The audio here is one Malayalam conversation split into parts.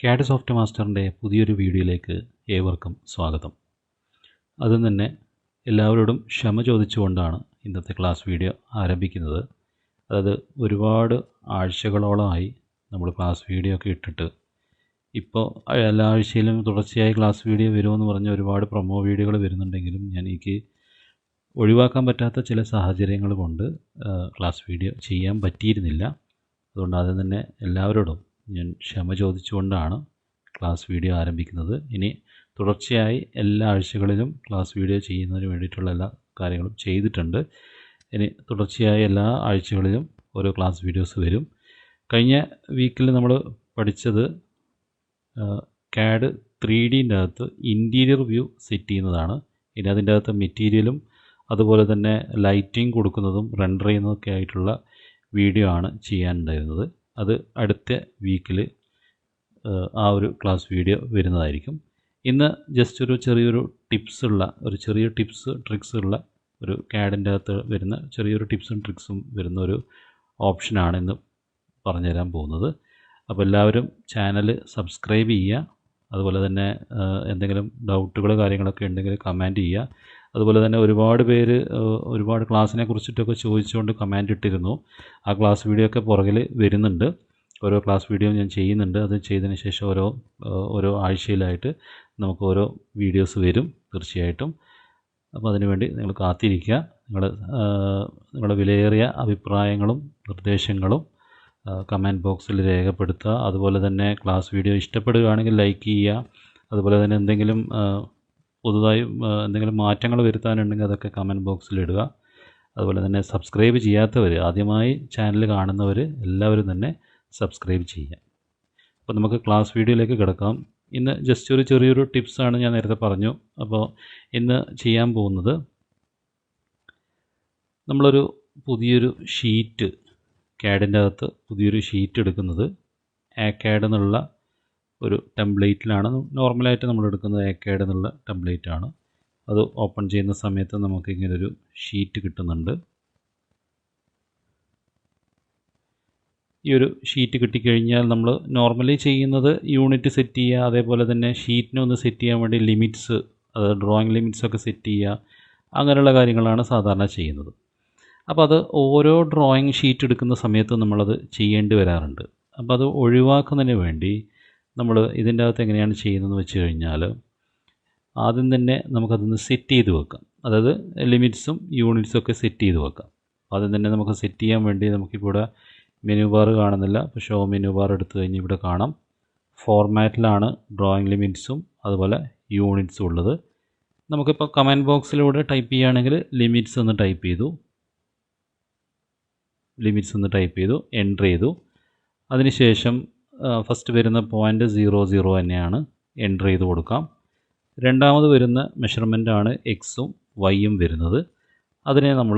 CAD സോഫ്റ്റ് മാസ്റ്ററിൻ്റെ പുതിയൊരു വീഡിയോയിലേക്ക് ഏവർക്കും സ്വാഗതം. അതും തന്നെ എല്ലാവരോടും ക്ഷമ ചോദിച്ചുകൊണ്ടാണ് ഇന്നത്തെ ക്ലാസ് വീഡിയോ ആരംഭിക്കുന്നത്. അതായത് ഒരുപാട് ആഴ്ചകളോളമായി നമ്മൾ ക്ലാസ് വീഡിയോ ഒക്കെ ഇട്ടിട്ട് ഇപ്പോൾ എല്ലാ ആഴ്ചയിലും തുടർച്ചയായി ക്ലാസ് വീഡിയോ വരുമെന്ന് പറഞ്ഞ് ഒരുപാട് പ്രൊമോ വീഡിയോകൾ വരുന്നുണ്ടെങ്കിലും എനിക്ക് ഒഴിവാക്കാൻ പറ്റാത്ത ചില സാഹചര്യങ്ങൾ കൊണ്ട് ക്ലാസ് വീഡിയോ ചെയ്യാൻ പറ്റിയിരുന്നില്ല. അതുകൊണ്ട് ആദ്യം തന്നെ എല്ലാവരോടും ഞാൻ ക്ഷമ ചോദിച്ചുകൊണ്ടാണ് ക്ലാസ് വീഡിയോ ആരംഭിക്കുന്നത്. ഇനി തുടർച്ചയായി എല്ലാ ആഴ്ചകളിലും ക്ലാസ് വീഡിയോ ചെയ്യുന്നതിന് വേണ്ടിയിട്ടുള്ള എല്ലാ കാര്യങ്ങളും ചെയ്തിട്ടുണ്ട്. ഇനി തുടർച്ചയായി എല്ലാ ആഴ്ചകളിലും ഓരോ ക്ലാസ് വീഡിയോസ് വരും. കഴിഞ്ഞ വീക്കിൽ നമ്മൾ പഠിച്ചത് CAD 3Dൻ്റെ അകത്ത് ഇൻറ്റീരിയർ വ്യൂ സെറ്റ് ചെയ്യുന്നതാണ്. ഇനി അതിൻ്റെ അകത്ത് മെറ്റീരിയലും അതുപോലെ തന്നെ ലൈറ്റിംഗ് കൊടുക്കുന്നതും റെൻഡർ ചെയ്യുന്നതൊക്കെ ആയിട്ടുള്ള വീഡിയോ ആണ് ചെയ്യാനുണ്ടായിരുന്നത്. അത് അടുത്ത വീക്കിൽ ആ ഒരു ക്ലാസ് വീഡിയോ വരുന്നതായിരിക്കും. ഇന്ന് ജസ്റ്റ് ഒരു ചെറിയൊരു ട്രിക്സ് ഉള്ള ഒരു CADൻ്റെ അകത്ത് വരുന്ന ചെറിയൊരു ടിപ്സും ട്രിക്സും വരുന്ന ഒരു ഓപ്ഷനാണ് ഇന്ന് പറഞ്ഞുതരാൻ പോകുന്നത്. അപ്പോൾ എല്ലാവരും ചാനൽ സബ്സ്ക്രൈബ് ചെയ്യുക. അതുപോലെ തന്നെ എന്തെങ്കിലും ഡൗട്ടുകൾ കാര്യങ്ങളൊക്കെ ഉണ്ടെങ്കിൽ കമൻറ്റ് ചെയ്യുക. അതുപോലെ തന്നെ ഒരുപാട് പേര് ഒരുപാട് ക്ലാസ്സിനെ കുറിച്ചിട്ടൊക്കെ ചോദിച്ചുകൊണ്ട് കമൻറ്റ് ഇട്ടിരുന്നു. ആ ക്ലാസ് വീഡിയോ ഒക്കെ പുറകിൽ വരുന്നുണ്ട്. ഓരോ ക്ലാസ് വീഡിയോ ഞാൻ ചെയ്യുന്നുണ്ട്. അത് ചെയ്തതിന് ശേഷം ഓരോ ആഴ്ചയിലായിട്ട് നമുക്ക് ഓരോ വീഡിയോസ് വരും തീർച്ചയായിട്ടും. അപ്പോൾ അതിനുവേണ്ടി നിങ്ങൾ കാത്തിരിക്കുക. നിങ്ങളുടെ വിലയേറിയ അഭിപ്രായങ്ങളും നിർദ്ദേശങ്ങളും കമൻറ്റ് ബോക്സിൽ രേഖപ്പെടുത്തുക. അതുപോലെ തന്നെ ക്ലാസ് വീഡിയോ ഇഷ്ടപ്പെടുകയാണെങ്കിൽ ലൈക്ക് ചെയ്യുക. അതുപോലെ തന്നെ എന്തെങ്കിലും പുതുതായി എന്തെങ്കിലും മാറ്റങ്ങൾ വരുത്താനുണ്ടെങ്കിൽ അതൊക്കെ കമൻറ്റ് ബോക്സിൽ ഇടുക. അതുപോലെ തന്നെ സബ്സ്ക്രൈബ് ചെയ്യാത്തവർ, ആദ്യമായി ചാനൽ കാണുന്നവർ എല്ലാവരും തന്നെ സബ്സ്ക്രൈബ് ചെയ്യുക. അപ്പോൾ നമുക്ക് ക്ലാസ് വീഡിയോയിലേക്ക് കിടക്കാം. ഇന്ന് ജസ്റ്റ് ഒരു ചെറിയൊരു ടിപ്സാണ്, ഞാൻ നേരത്തെ പറഞ്ഞു. അപ്പോൾ ഇന്ന് ചെയ്യാൻ പോകുന്നത്, നമ്മളൊരു പുതിയൊരു ഷീറ്റ് CADൻ്റെ അകത്ത് പുതിയൊരു ഷീറ്റ് എടുക്കുന്നത് Autocad എന്നുള്ള ഒരു ടെംപ്ലേറ്റിലാണ്. നോർമലായിട്ട് നമ്മൾ എടുക്കുന്നത് Autocad എന്നുള്ള ടെംപ്ലേറ്റാണ്. അത് ഓപ്പൺ ചെയ്യുന്ന സമയത്ത് നമുക്ക് ഇങ്ങനൊരു ഷീറ്റ് കിട്ടുന്നുണ്ട്. ഈ ഒരു ഷീറ്റ് കിട്ടിക്കഴിഞ്ഞാൽ നമ്മൾ നോർമലി ചെയ്യുന്നത് യൂണിറ്റ് സെറ്റ് ചെയ്യുക, അതേപോലെ തന്നെ ഷീറ്റിനെ ഒന്ന് സെറ്റ് ചെയ്യാൻ വേണ്ടി ലിമിറ്റ്സ്, അതായത് ഡ്രോയിങ് ലിമിറ്റ്സൊക്കെ സെറ്റ് ചെയ്യുക, അങ്ങനെയുള്ള കാര്യങ്ങളാണ് സാധാരണ ചെയ്യുന്നത്. അപ്പോൾ അത് ഓരോ ഡ്രോയിങ് ഷീറ്റ് എടുക്കുന്ന സമയത്ത് നമ്മളത് ചെയ്യേണ്ടി വരാറുണ്ട്. അപ്പോൾ അത് ഒഴിവാക്കുന്നതിന് വേണ്ടി നമ്മൾ ഇതിൻ്റെ അകത്ത് എങ്ങനെയാണ് ചെയ്യുന്നതെന്ന് വെച്ച് കഴിഞ്ഞാൽ, ആദ്യം തന്നെ നമുക്കതൊന്ന് സെറ്റ് ചെയ്ത് വെക്കാം. അതായത് ലിമിറ്റ്സും യൂണിറ്റ്സും ഒക്കെ സെറ്റ് ചെയ്ത് വെക്കാം. ആദ്യം തന്നെ നമുക്ക് സെറ്റ് ചെയ്യാൻ വേണ്ടി നമുക്കിപ്പോൾ ഇവിടെ മെനു ബാർ കാണുന്നില്ല. അപ്പോൾ ഷോ മെനു ബാർ എടുത്തു കഴിഞ്ഞ് ഇവിടെ കാണാം, ഫോർമാറ്റിലാണ് ഡ്രോയിങ് ലിമിറ്റ്സും അതുപോലെ യൂണിറ്റ്സും ഉള്ളത്. നമുക്കിപ്പോൾ കമൻറ്റ് ബോക്സിലൂടെ ടൈപ്പ് ചെയ്യുകയാണെങ്കിൽ ലിമിറ്റ്സ് എന്ന് ടൈപ്പ് ചെയ്തു എൻ്റർ ചെയ്തു. അതിനുശേഷം ഫസ്റ്റ് വരുന്ന 0.00 തന്നെയാണ് എൻ്റർ ചെയ്ത് കൊടുക്കാം. രണ്ടാമത് വരുന്ന മെഷർമെൻറ്റാണ് എക്സും വൈയും വരുന്നത്. അതിനെ നമ്മൾ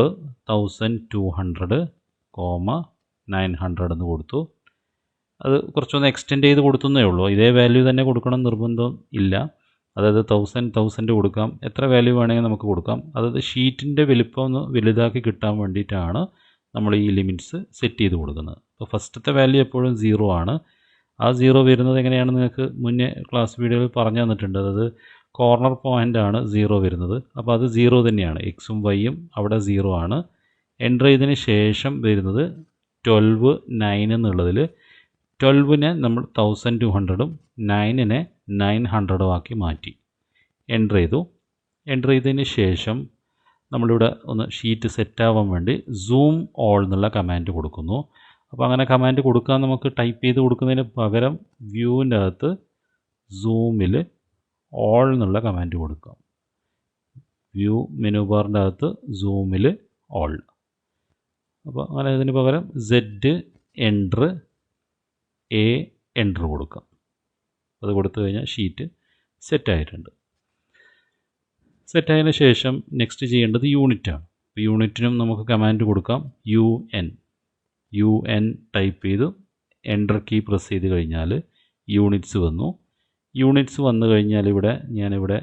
1200,900 എന്ന് കൊടുത്തു. അത് കുറച്ചൊന്ന് എക്സ്റ്റെൻഡ് ചെയ്ത് കൊടുത്തേ ഉള്ളൂ. ഇതേ വാല്യൂ തന്നെ കൊടുക്കണം നിർബന്ധം ഇല്ല. അതായത് 1000 കൊടുക്കാം, എത്ര വാല്യൂ വേണമെങ്കിൽ നമുക്ക് കൊടുക്കാം. അതായത് ഷീറ്റിൻ്റെ വലിപ്പം ഒന്ന് വലുതാക്കി കിട്ടാൻ വേണ്ടിയിട്ടാണ് നമ്മൾ ഈ ലിമിറ്റ്സ് സെറ്റ് ചെയ്ത് കൊടുക്കുന്നത്. അപ്പോൾ ഫസ്റ്റത്തെ വാല്യൂ എപ്പോഴും 0 ആണ്. ആ 0 വരുന്നത് എങ്ങനെയാണ് നിങ്ങൾക്ക് മുന്നേ ക്ലാസ് വീഡിയോയിൽ പറഞ്ഞു തന്നിട്ടുണ്ട്. അതായത് കോർണർ പോയിൻ്റാണ് 0 വരുന്നത്. അപ്പോൾ അത് 0 തന്നെയാണ്, എക്സും വൈയും അവിടെ 0 ആണ്. എൻ്റർ ചെയ്തതിന് ശേഷം വരുന്നത് 12,9 എന്നുള്ളതിൽ 12നെ നമ്മൾ 1200ഉം 9നെ 900ഉം ആക്കി മാറ്റി എൻ്റർ ചെയ്തു. എൻ്റർ ചെയ്തതിന് ശേഷം നമ്മളിവിടെ ഒന്ന് ഷീറ്റ് സെറ്റാവാൻ വേണ്ടി സൂം ഓൾ എന്നുള്ള കമാൻഡ് കൊടുക്കുന്നു. അപ്പോൾ അങ്ങനെ കമാൻഡ് കൊടുക്കാൻ നമുക്ക് ടൈപ്പ് ചെയ്ത് കൊടുക്കുന്നതിന് പകരം വ്യൂവിൻ്റെ അകത്ത് സൂമിൽ ഓൾ എന്നുള്ള കമാൻഡ് കൊടുക്കാം. വ്യൂ മെനു ബാറിൻ്റെ അകത്ത് സൂമിൽ ഓൾ. അപ്പോൾ അങ്ങനെ ഇതിന് പകരം Z എൻ്റർ A എൻ്റർ കൊടുക്കാം. അത് കൊടുത്തു കഴിഞ്ഞാൽ ഷീറ്റ് സെറ്റായിട്ടുണ്ട്. സെറ്റായതിന് ശേഷം നെക്സ്റ്റ് ചെയ്യേണ്ടത് യൂണിറ്റാണ്. അപ്പോൾ യൂണിറ്റിനും നമുക്ക് കമാൻഡ് കൊടുക്കാം. UN ടൈപ്പ് ചെയ്തു എൻ്റർ കീ പ്രസ് ചെയ്ത് കഴിഞ്ഞാൽ യൂണിറ്റ്സ് വന്നു. യൂണിറ്റ്സ് വന്നു കഴിഞ്ഞാൽ ഞാനിവിടെ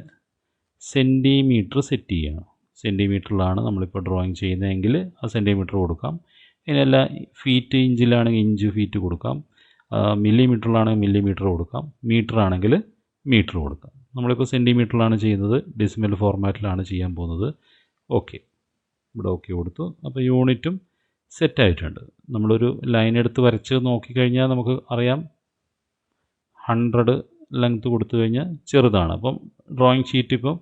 സെൻറ്റിമീറ്റർ സെറ്റ് ചെയ്യുകയാണ്. സെൻറ്റിമീറ്ററിലാണ് നമ്മളിപ്പോൾ ഡ്രോയിങ് ചെയ്യുന്നതെങ്കിൽ ആ സെൻറ്റിമീറ്റർ കൊടുക്കാം. ഇനിയല്ല ഫീറ്റ് ഇഞ്ചിലാണെങ്കിൽ ഇഞ്ച് ഫീറ്റ് കൊടുക്കാം. മില്ലിമീറ്ററിലാണെങ്കിൽ മില്ലിമീറ്റർ കൊടുക്കാം, മീറ്റർ ആണെങ്കിൽ മീറ്റർ കൊടുക്കാം. നമ്മളിപ്പോൾ സെൻറ്റിമീറ്ററിലാണ് ചെയ്യുന്നത്, ഡെസിമൽ ഫോർമാറ്റിലാണ് ചെയ്യാൻ പോകുന്നത്. ഓക്കെ, ഇവിടെ ഓക്കെ കൊടുത്തു. അപ്പോൾ യൂണിറ്റും സെറ്റായിട്ടുണ്ട്. നമ്മളൊരു ലൈൻ എടുത്ത് വരച്ച് നോക്കിക്കഴിഞ്ഞാൽ നമുക്ക് അറിയാം 100 ലെങ്ത് കൊടുത്തു കഴിഞ്ഞാൽ ചെറുതാണ്. അപ്പം ഡ്രോയിങ് ഷീറ്റ് ഇപ്പം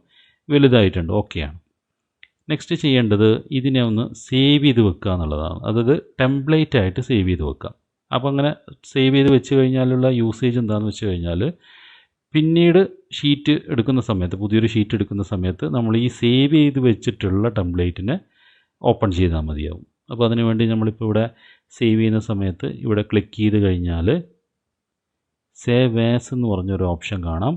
വലുതായിട്ടുണ്ട്, ഓക്കെയാണ്. നെക്സ്റ്റ് ചെയ്യേണ്ടത് ഇതിനെ ഒന്ന് സേവ് ചെയ്ത് വെക്കുക എന്നുള്ളതാണ്. അതായത് ടെംപ്ലേറ്റ് ആയിട്ട് സേവ് ചെയ്ത് വെക്കാം. അപ്പോൾ അങ്ങനെ സേവ് ചെയ്ത് വെച്ച് കഴിഞ്ഞാലുള്ള യൂസേജ് എന്താണെന്ന് വെച്ച് കഴിഞ്ഞാൽ പിന്നീട് ഷീറ്റ് എടുക്കുന്ന സമയത്ത്, പുതിയൊരു ഷീറ്റ് എടുക്കുന്ന സമയത്ത് നമ്മൾ ഈ സേവ് ചെയ്ത് വെച്ചിട്ടുള്ള ടെംപ്ലേറ്റിനെ ഓപ്പൺ ചെയ്താൽ മതിയാവും. അപ്പോൾ അതിനുവേണ്ടി നമ്മളിപ്പോൾ ഇവിടെ സേവ് ചെയ്യുന്ന സമയത്ത് ഇവിടെ ക്ലിക്ക് ചെയ്ത് കഴിഞ്ഞാൽ സേവ് ആസ് എന്ന് പറഞ്ഞൊരു ഓപ്ഷൻ കാണാം.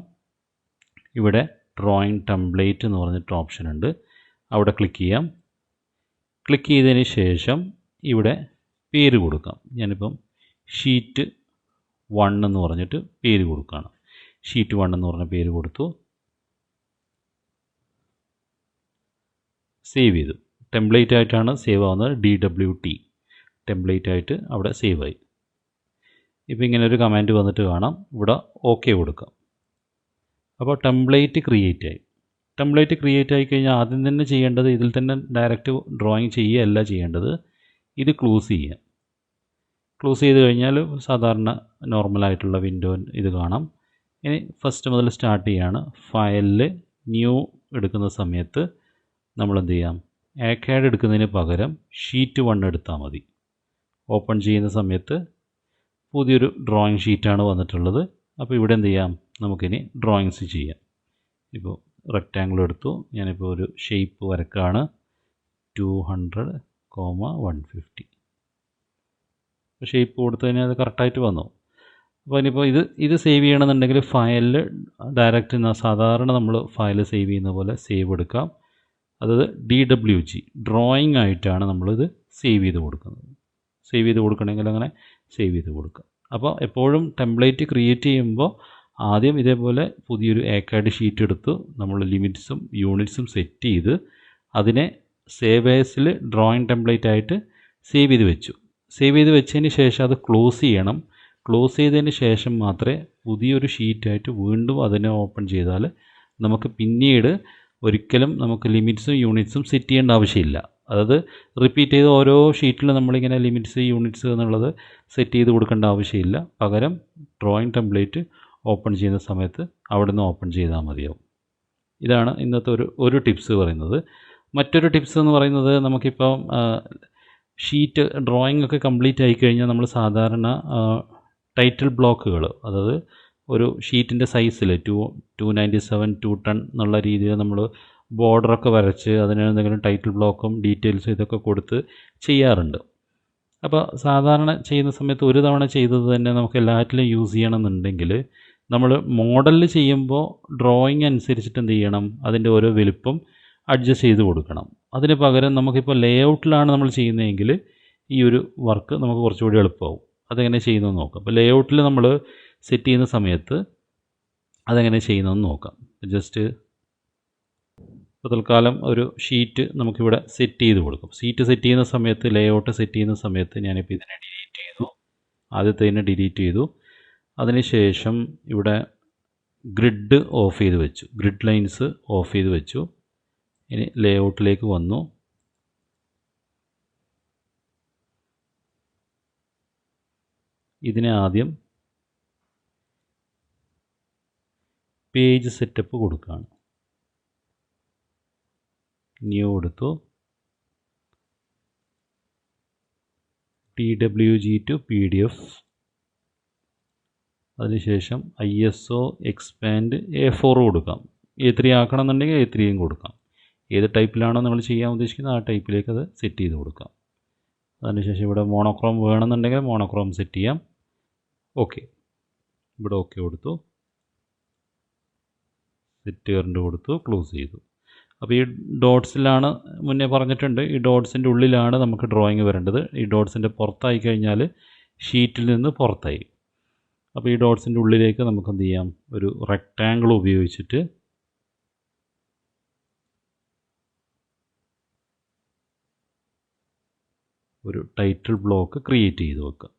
ഇവിടെ ഡ്രോയിങ് ടെംപ്ലേറ്റ് എന്ന് പറഞ്ഞിട്ട് ഓപ്ഷൻ ഉണ്ട്, അവിടെ ക്ലിക്ക് ചെയ്യാം. ക്ലിക്ക് ചെയ്തതിന് ശേഷം ഇവിടെ പേര് കൊടുക്കാം. ഞാനിപ്പം ഷീറ്റ് 1 എന്ന് പറഞ്ഞിട്ട് പേര് കൊടുക്കുകയാണ്. ഷീറ്റ് 1 എന്ന് പറഞ്ഞ പേര് കൊടുത്തു, സേവ് ചെയ്തു. ടെംപ്ലേറ്റ് ആയിട്ടാണ് സേവ് ആവുന്നത്, DWT ടെംപ്ലേറ്റ് ആയിട്ട് അവിടെ സേവ് ആയി. ഇപ്പോൾ ഇങ്ങനെ ഒരു കമാൻഡ് വന്നിട്ട് കാണാം, ഇവിടെ ഓക്കെ കൊടുക്കാം. അപ്പോൾ ടെംപ്ലേറ്റ് ക്രിയേറ്റ് ആയി. ടെംപ്ലേറ്റ് ക്രിയേറ്റ് ആയി കഴിഞ്ഞാൽ ആദ്യം തന്നെ ചെയ്യേണ്ടത് ഇതിൽ തന്നെ ഡയറക്റ്റ് ഡ്രോയിങ് ചെയ്യുകയല്ല ചെയ്യേണ്ടത്, ഇത് ക്ലോസ് ചെയ്യുക. ക്ലോസ് ചെയ്ത് കഴിഞ്ഞാൽ സാധാരണ നോർമലായിട്ടുള്ള വിൻഡോ ഇത് കാണാം. ഇനി ഫസ്റ്റ് മുതൽ സ്റ്റാർട്ട് ചെയ്യാണ്. ഫയലിൽ ന്യൂ എടുക്കുന്ന സമയത്ത് നമ്മൾ എന്ത് ചെയ്യാം, ആക്കാഡ് എടുക്കുന്നതിന് പകരം ഷീറ്റ് 1 എടുത്താൽ മതി. ഓപ്പൺ ചെയ്യുന്ന സമയത്ത് പുതിയൊരു ഡ്രോയിങ് ഷീറ്റാണ് വന്നിട്ടുള്ളത്. അപ്പോൾ ഇവിടെ എന്ത് ചെയ്യാം, നമുക്കിനി ഡ്രോയിങ്സ് ചെയ്യാം. ഇപ്പോൾ റെക്റ്റാങ്കിൾ എടുത്തു, ഞാനിപ്പോൾ ഒരു ഷേപ്പ് വരക്കാണ്, 200,150. ഷേപ്പ് കൊടുത്തു കഴിഞ്ഞാൽ അത് കറക്റ്റായിട്ട് വന്നു. അപ്പോൾ ഇനിയിപ്പോൾ ഇത് സേവ് ചെയ്യണമെന്നുണ്ടെങ്കിൽ ഫയലിൽ ഡയറക്റ്റ് സാധാരണ നമ്മൾ ഫയൽ സേവ് ചെയ്യുന്ന പോലെ സേവ് എടുക്കാം. അതായത് DWG ഡ്രോയിങ് ആയിട്ടാണ് നമ്മളിത് സേവ് ചെയ്ത് കൊടുക്കുന്നത്. സേവ് ചെയ്ത് കൊടുക്കണമെങ്കിൽ അങ്ങനെ സേവ് ചെയ്ത് കൊടുക്കുക. അപ്പോൾ എപ്പോഴും ടെംപ്ലേറ്റ് ക്രിയേറ്റ് ചെയ്യുമ്പോൾ ആദ്യം ഇതേപോലെ പുതിയൊരു ആക്കാഡ് ഷീറ്റ് എടുത്ത് നമ്മൾ ലിമിറ്റ്സും യൂണിറ്റ്സും സെറ്റ് ചെയ്ത് അതിനെ സേവ് ആസിൽ ഡ്രോയിങ് ടെംപ്ലേറ്റ് ആയിട്ട് സേവ് ചെയ്ത് വെച്ചു. സേവ് ചെയ്ത് വെച്ചതിന് ശേഷം അത് ക്ലോസ് ചെയ്യണം. ക്ലോസ് ചെയ്തതിന് ശേഷം മാത്രമേ പുതിയൊരു ഷീറ്റായിട്ട് വീണ്ടും അതിനെ ഓപ്പൺ ചെയ്താൽ നമുക്ക് പിന്നീട് ഒരിക്കലും നമുക്ക് ലിമിറ്റ്സും യൂണിറ്റ്സും സെറ്റ് ചെയ്യേണ്ട ആവശ്യമില്ല. അതായത് റിപ്പീറ്റ് ചെയ്ത് ഓരോ ഷീറ്റിലും നമ്മളിങ്ങനെ ലിമിറ്റ്സ് യൂണിറ്റ്സ് എന്നുള്ളത് സെറ്റ് ചെയ്ത് കൊടുക്കേണ്ട ആവശ്യമില്ല. പകരം ഡ്രോയിങ് ടെംപ്ലേറ്റ് ഓപ്പൺ ചെയ്യുന്ന സമയത്ത് അവിടെ നിന്ന് ഓപ്പൺ ചെയ്താൽ മതിയാവും. ഇതാണ് ഇന്നത്തെ ഒരു ടിപ്സ് പറയുന്നത്. മറ്റൊരു ടിപ്സ് എന്ന് പറയുന്നത്, നമുക്കിപ്പോൾ ഷീറ്റ് ഡ്രോയിങ് ഒക്കെ കംപ്ലീറ്റ് ആയിക്കഴിഞ്ഞാൽ നമ്മൾ സാധാരണ ടൈറ്റിൽ ബ്ലോക്കുകൾ, അതായത് ഒരു ഷീറ്റിൻ്റെ സൈസിൽ 297 210 എന്നുള്ള രീതിയിൽ നമ്മൾ ബോർഡറൊക്കെ വരച്ച് അതിന് എന്തെങ്കിലും ടൈറ്റിൽ ബ്ലോക്കും ഡീറ്റെയിൽസും ഇതൊക്കെ കൊടുത്ത് ചെയ്യാറുണ്ട്. അപ്പോൾ സാധാരണ ചെയ്യുന്ന സമയത്ത് ഒരു തവണ ചെയ്തത് തന്നെ നമുക്ക് എല്ലാറ്റിലും യൂസ് ചെയ്യണമെന്നുണ്ടെങ്കിൽ നമ്മൾ മോഡലിൽ ചെയ്യുമ്പോൾ ഡ്രോയിങ് അനുസരിച്ചിട്ട് എന്ത് ചെയ്യണം, അതിൻ്റെ ഓരോ വലുപ്പം അഡ്ജസ്റ്റ് ചെയ്ത് കൊടുക്കണം. അതിന് പകരം നമുക്കിപ്പോൾ ലേഔട്ടിലാണ് നമ്മൾ ചെയ്യുന്നതെങ്കിൽ ഈ ഒരു വർക്ക് നമുക്ക് കുറച്ചുകൂടി എളുപ്പമാവും. അതെങ്ങനെ ചെയ്യുന്നതെന്ന് നോക്കാം. അപ്പോൾ ലേഔട്ടിൽ നമ്മൾ സെറ്റ് ചെയ്യുന്ന സമയത്ത് അതെങ്ങനെ ചെയ്യുന്നതെന്ന് നോക്കാം. ജസ്റ്റ് ഇപ്പോൾ തൽക്കാലം ഒരു ഷീറ്റ് നമുക്കിവിടെ സെറ്റ് ചെയ്ത് കൊടുക്കും. ഷീറ്റ് സെറ്റ് ചെയ്യുന്ന സമയത്ത്, ലേഔട്ട് സെറ്റ് ചെയ്യുന്ന സമയത്ത് ഞാനിപ്പോൾ ഇതിനെ ഡിലീറ്റ് ചെയ്തു. ആദ്യത്തേതിനെ ഡിലീറ്റ് ചെയ്തു. അതിനുശേഷം ഇവിടെ ഗ്രിഡ് ഓഫ് ചെയ്ത് വെച്ചു, ഗ്രിഡ് ലൈൻസ് ഓഫ് ചെയ്ത് വെച്ചു. ഇനി ലേഔട്ടിലേക്ക് വന്നു. ഇതിനെ ആദ്യം പേജ് സെറ്റപ്പ് കൊടുക്കുകയാണ്. ന്യൂ എടുത്തു, TWG to PDF. അതിനുശേഷം ISO എക്സ്പാൻഡ് A4 കൊടുക്കാം. A3 ആക്കണമെന്നുണ്ടെങ്കിൽ A3യും കൊടുക്കാം. ഏത് ടൈപ്പിലാണോ നമ്മൾ ചെയ്യാൻ ഉദ്ദേശിക്കുന്നത് ആ ടൈപ്പിലേക്ക് അത് സെറ്റ് ചെയ്ത് കൊടുക്കാം. അതിനുശേഷം ഇവിടെ മോണോക്രോം വേണമെന്നുണ്ടെങ്കിൽ മോണോക്രോം സെറ്റ് ചെയ്യാം. ഓക്കെ, ഇവിടെ ഓക്കെ കൊടുത്തു, സെറ്റ് കറണ്ട് കൊടുത്തു, ക്ലോസ് ചെയ്തു. അപ്പോൾ ഈ ഡോട്ട്സിലാണ് മുന്നേ പറഞ്ഞിട്ടുണ്ട്, ഈ ഡോട്ട്സിൻ്റെ ഉള്ളിലാണ് നമുക്ക് ഡ്രോയിങ് വരേണ്ടത്. ഈ ഡോട്ട്സിൻ്റെ പുറത്തായി കഴിഞ്ഞാൽ ഷീറ്റിൽ നിന്ന് പുറത്തായി. അപ്പോൾ ഈ ഡോട്ട്സിൻ്റെ ഉള്ളിലേക്ക് നമുക്ക് എന്ത് ചെയ്യാം, ഒരു റെക്റ്റാങ്കിൾ ഉപയോഗിച്ചിട്ട് ഒരു ടൈറ്റിൽ ബ്ലോക്ക് ക്രിയേറ്റ് ചെയ്ത് വെക്കുക.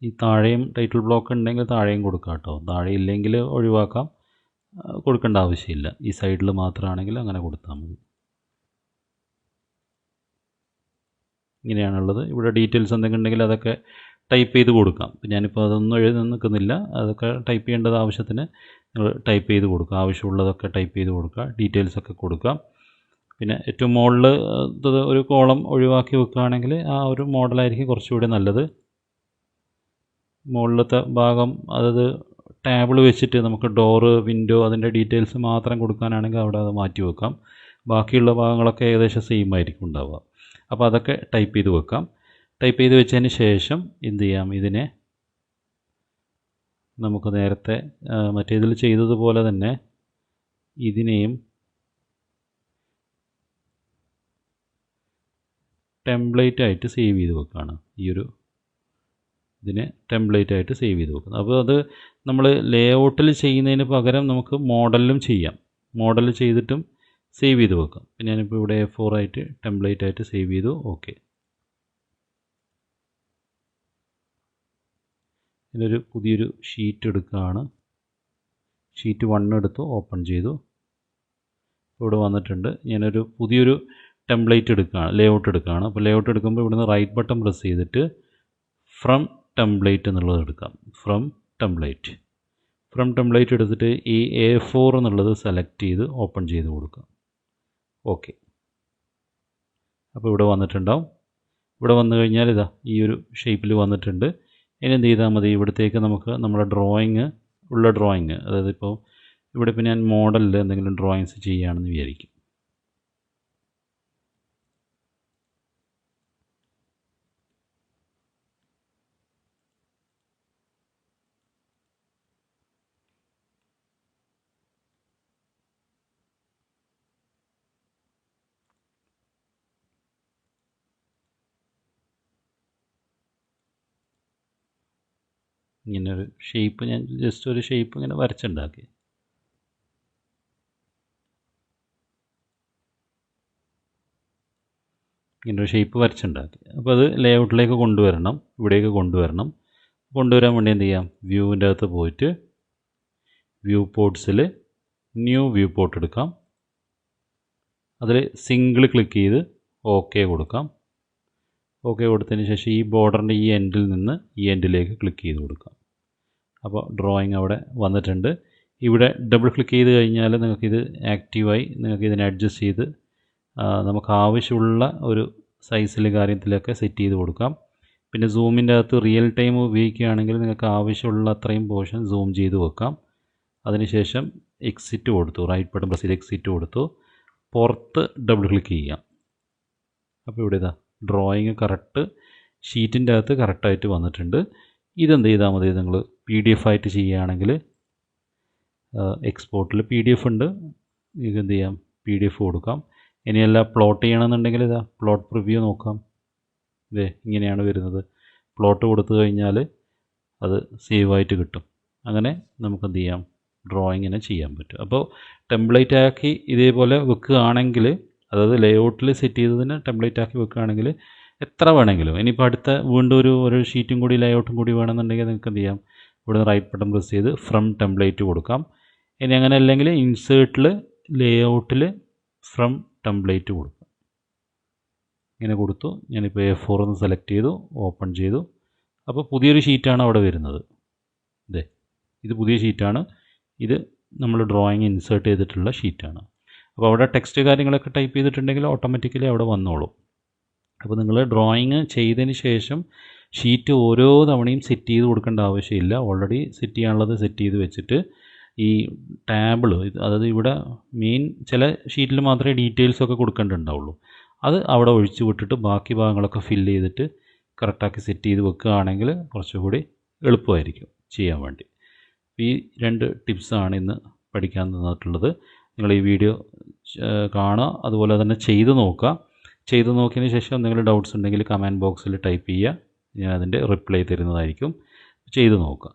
ഈ താഴെയും ടൈറ്റിൽ ബ്ലോക്ക് ഉണ്ടെങ്കിൽ താഴെയും കൊടുക്കാം കേട്ടോ. താഴെ ഇല്ലെങ്കിൽ ഒഴിവാക്കാം, കൊടുക്കേണ്ട ആവശ്യമില്ല. ഈ സൈഡിൽ മാത്രമാണെങ്കിൽ അങ്ങനെ കൊടുത്താൽ മതി. ഇങ്ങനെയാണുള്ളത്. ഇവിടെ ഡീറ്റെയിൽസ് എന്തെങ്കിലും ഉണ്ടെങ്കിൽ അതൊക്കെ ടൈപ്പ് ചെയ്ത് കൊടുക്കാം. ഞാനിപ്പോൾ അതൊന്നും എഴുതി നിൽക്കുന്നില്ല. അതൊക്കെ ടൈപ്പ് ചെയ്യേണ്ടത് ആവശ്യത്തിന് നിങ്ങൾ ടൈപ്പ് ചെയ്ത് കൊടുക്കുക. ആവശ്യമുള്ളതൊക്കെ ടൈപ്പ് ചെയ്ത് കൊടുക്കുക, ഡീറ്റെയിൽസൊക്കെ കൊടുക്കാം. പിന്നെ ഏറ്റവും മുകളിൽ ഒരു കോളം ഒഴിവാക്കി വെക്കുകയാണെങ്കിൽ ആ ഒരു മോഡലായിരിക്കും കുറച്ചുകൂടി നല്ലത്. മുകളിലത്തെ ഭാഗം അതായത് ടാബിൾ വെച്ചിട്ട് നമുക്ക് ഡോറ്, വിൻഡോ അതിൻ്റെ ഡീറ്റെയിൽസ് മാത്രം കൊടുക്കാനാണെങ്കിൽ അവിടെ അത് മാറ്റി വെക്കാം. ബാക്കിയുള്ള ഭാഗങ്ങളൊക്കെ ഏകദേശം സെയിം ആയിരിക്കും ഉണ്ടാവുക. അപ്പോൾ അതൊക്കെ ടൈപ്പ് ചെയ്ത് വെക്കാം. ടൈപ്പ് ചെയ്ത് വെച്ചതിന് ശേഷം എന്ത് ചെയ്യാം, ഇതിനെ നമുക്ക് നേരത്തെ മറ്റേതിൽ ചെയ്തതുപോലെ തന്നെ ഇതിനെയും ടെംപ്ലേറ്റ് ആയിട്ട് സേവ് ചെയ്ത് വെക്കുകയാണ്. ഇതിനെ ടെംപ്ലേറ്റ് ആയിട്ട് സേവ് ചെയ്ത് വെക്കുന്നത്. അപ്പോൾ അത് നമ്മൾ ലേഔട്ടിൽ ചെയ്യുന്നതിന് പകരം നമുക്ക് മോഡലിലും ചെയ്യാം. മോഡൽ ചെയ്തിട്ടും സേവ് ചെയ്ത് വെക്കാം. പിന്നെ ഞാനിപ്പോൾ ഇവിടെ A4 ആയിട്ട് ടെംപ്ലേറ്റ് ആയിട്ട് സേവ് ചെയ്തു. ഓക്കെ. ഇതിലൊരു പുതിയൊരു ഷീറ്റ് എടുക്കുകയാണ്. ഷീറ്റ് 1 എടുത്തു, ഓപ്പൺ ചെയ്തു. ഇവിടെ വന്നിട്ടുണ്ട്. ഞാനൊരു പുതിയൊരു ടെംപ്ലേറ്റ് എടുക്കുകയാണ്, ലേഔട്ട് എടുക്കുകയാണ്. അപ്പോൾ ലേഔട്ട് എടുക്കുമ്പോൾ ഇവിടുന്ന് റൈറ്റ് ബട്ടൺ പ്രസ് ചെയ്തിട്ട് ഫ്രം ടെംപ്ലേറ്റ് എന്നുള്ളത് എടുക്കാം. ഫ്രം ടെംപ്ലേറ്റ് എടുത്തിട്ട് ഈ A4 എന്നുള്ളത് സെലക്ട് ചെയ്ത് ഓപ്പൺ ചെയ്ത് കൊടുക്കാം. ഓക്കെ. അപ്പോൾ ഇവിടെ വന്നിട്ടുണ്ടാവും. ഇവിടെ വന്നു കഴിഞ്ഞാൽ ഇതാ ഈ ഒരു ഷേപ്പിൽ വന്നിട്ടുണ്ട്. ഇനി എന്ത് ചെയ്താൽ മതി, ഇവിടത്തേക്ക് നമുക്ക് നമ്മുടെ ഡ്രോയിങ് അതായത് ഇപ്പോൾ ഇവിടെ ഇപ്പോൾ ഞാൻ മോഡലിൽ എന്തെങ്കിലും ഡ്രോയിങ്സ് ചെയ്യുകയാണെന്ന് വിചാരിക്കും. ഇങ്ങനെ ഒരു ഷേപ്പ് ഞാൻ ജസ്റ്റ് ഒരു ഷേപ്പ് ഇങ്ങനെ വരച്ചുണ്ടാക്കി. ഇങ്ങനെ ഒരു ഷേപ്പ് വരച്ചുണ്ടാക്കി. അപ്പോൾ അത് ലേഔട്ടിലേക്ക് കൊണ്ടുവരണം, ഇവിടേക്ക് കൊണ്ടുവരാൻ വേണ്ടി എന്ത് ചെയ്യാം, വ്യൂവിൻ്റെ അകത്ത് പോയിട്ട് വ്യൂ പോർട്സിൽ ന്യൂ വ്യൂ പോർട്ട് എടുക്കാം. അതിൽ സിംഗിൾ ക്ലിക്ക് ചെയ്ത് ഓക്കെ കൊടുക്കാം. ഓക്കെ കൊടുത്തതിന് ശേഷം ഈ ബോർഡറിൻ്റെ ഈ എൻഡിൽ നിന്ന് ഈ എൻഡിലേക്ക് ക്ലിക്ക് ചെയ്ത് കൊടുക്കാം. അപ്പോൾ ഡ്രോയിങ് അവിടെ വന്നിട്ടുണ്ട്. ഇവിടെ ഡബിൾ ക്ലിക്ക് ചെയ്ത് കഴിഞ്ഞാൽ നിങ്ങൾക്കിത് ആക്റ്റീവായി നിങ്ങൾക്ക് ഇതിനെ അഡ്ജസ്റ്റ് ചെയ്ത് നമുക്ക് ആവശ്യമുള്ള ഒരു സൈസിൽ കാര്യത്തിലൊക്കെ സെറ്റ് ചെയ്ത് കൊടുക്കാം. പിന്നെ സൂമിൻ്റെ അകത്ത് റിയൽ ടൈം ഉപയോഗിക്കുകയാണെങ്കിൽ നിങ്ങൾക്ക് ആവശ്യമുള്ള അത്രയും പോർഷൻ സൂം ചെയ്ത് വെക്കാം. അതിനുശേഷം എക്സിറ്റ് കൊടുത്തു, റൈറ്റ് ബട്ടൺ പ്രസ് ചെയ്ത് എക്സിറ്റ് കൊടുത്തു, പുറത്ത് ഡബിൾ ക്ലിക്ക് ചെയ്യാം. അപ്പോൾ ഇവിടെ ഇതാ ഡ്രോയിങ് കറക്റ്റ് ഷീറ്റിൻ്റെ അകത്ത് കറക്റ്റായിട്ട് വന്നിട്ടുണ്ട്. ഇതെന്ത് ചെയ്താൽ മതി, നിങ്ങൾ PDF ആയിട്ട് ചെയ്യുകയാണെങ്കിൽ എക്സ്പോർട്ടിൽ PDF ഉണ്ട്, നിങ്ങൾക്ക് എന്ത് ചെയ്യാം PDF കൊടുക്കാം. ഇനിയല്ല പ്ലോട്ട് ചെയ്യണമെന്നുണ്ടെങ്കിൽ ഇതാ പ്ലോട്ട് പ്രിവ്യൂ നോക്കാം. ഇതേ ഇങ്ങനെയാണ് വരുന്നത്. പ്ലോട്ട് കൊടുത്തു കഴിഞ്ഞാൽ അത് സേവ് ആയിട്ട് കിട്ടും. അങ്ങനെ നമുക്ക് എന്ത് ചെയ്യാം, ഡ്രോയിങ്ങിനെ ചെയ്യാൻ പറ്റും. അപ്പോൾ ടെംപ്ലേറ്റ് ആക്കി ഇതേപോലെ വെക്കുകയാണെങ്കിൽ, അതായത് ലേഔട്ടിൽ സെറ്റ് ചെയ്തതിന് ടെംപ്ലേറ്റ് ആക്കി വെക്കുകയാണെങ്കിൽ എത്ര വേണമെങ്കിലും, ഇനിയിപ്പോൾ അടുത്ത വീണ്ടും ഒരു ഷീറ്റും കൂടി ലേഔട്ടും കൂടി വേണമെന്നുണ്ടെങ്കിൽ നിങ്ങൾക്ക് എന്ത് ചെയ്യാം, ഇവിടെ റൈറ്റ് ബട്ടൺ പ്രസ് ചെയ്ത് ഫ്രം ടെംപ്ലേറ്റ് കൊടുക്കാം. ഇനി അങ്ങനെ അല്ലെങ്കിൽ ഇൻസേർട്ടിൽ ലേഔട്ടിൽ ഫ്രം ടെംപ്ലേറ്റ് കൊടുക്കാം. ഇങ്ങനെ കൊടുത്തു. ഞാനിപ്പോൾ A4 ഒന്ന് സെലക്ട് ചെയ്തു, ഓപ്പൺ ചെയ്തു. അപ്പോൾ പുതിയൊരു ഷീറ്റാണ് അവിടെ വരുന്നത്. ഇത് പുതിയ ഷീറ്റാണ്. ഇത് നമ്മൾ ഡ്രോയിങ് ഇൻസേർട്ട് ചെയ്തിട്ടുള്ള ഷീറ്റാണ്. അപ്പോൾ അവിടെ ടെക്സ്റ്റ് കാര്യങ്ങളൊക്കെ ടൈപ്പ് ചെയ്തിട്ടുണ്ടെങ്കിൽ ഓട്ടോമാറ്റിക്കലി അവിടെ വന്നോളും. അപ്പോൾ നിങ്ങൾ ഡ്രോയിങ് ചെയ്തതിന് ശേഷം ഷീറ്റ് ഓരോ തവണയും സെറ്റ് ചെയ്ത് കൊടുക്കേണ്ട ആവശ്യമില്ല. ഓൾറെഡി സെറ്റ് ചെയ്യാനുള്ളത് സെറ്റ് ചെയ്ത് വെച്ചിട്ട് ഈ ടാബിൾ, അതായത് ഇവിടെ മെയിൻ ചില ഷീറ്റിൽ മാത്രമേ ഡീറ്റെയിൽസൊക്കെ കൊടുക്കേണ്ടതുണ്ടാവുള്ളൂ. അത് അവിടെ ഒഴിച്ചു വിട്ടിട്ട് ബാക്കി ഭാഗങ്ങളൊക്കെ ഫില്ല് ചെയ്തിട്ട് കറക്റ്റാക്കി സെറ്റ് ചെയ്ത് വെക്കുകയാണെങ്കിൽ കുറച്ചുകൂടി എളുപ്പമായിരിക്കും ചെയ്യാൻ വേണ്ടി. ഈ 2 ടിപ്സാണ് ഇന്ന് പഠിക്കാൻ തന്നിട്ടുള്ളത്. നിങ്ങൾ ഈ വീഡിയോ കാണുക, അതുപോലെ തന്നെ ചെയ്ത് നോക്കുക. ചെയ്ത് നോക്കിയതിന് ശേഷം എന്തെങ്കിലും ഡൗട്ട്സ് ഉണ്ടെങ്കിൽ കമൻറ്റ് ബോക്സിൽ ടൈപ്പ് ചെയ്യുക. ഞാൻ അതിൻ്റെ റിപ്ലൈ തരുന്നതായിരിക്കും. ചെയ്ത് നോക്കുക.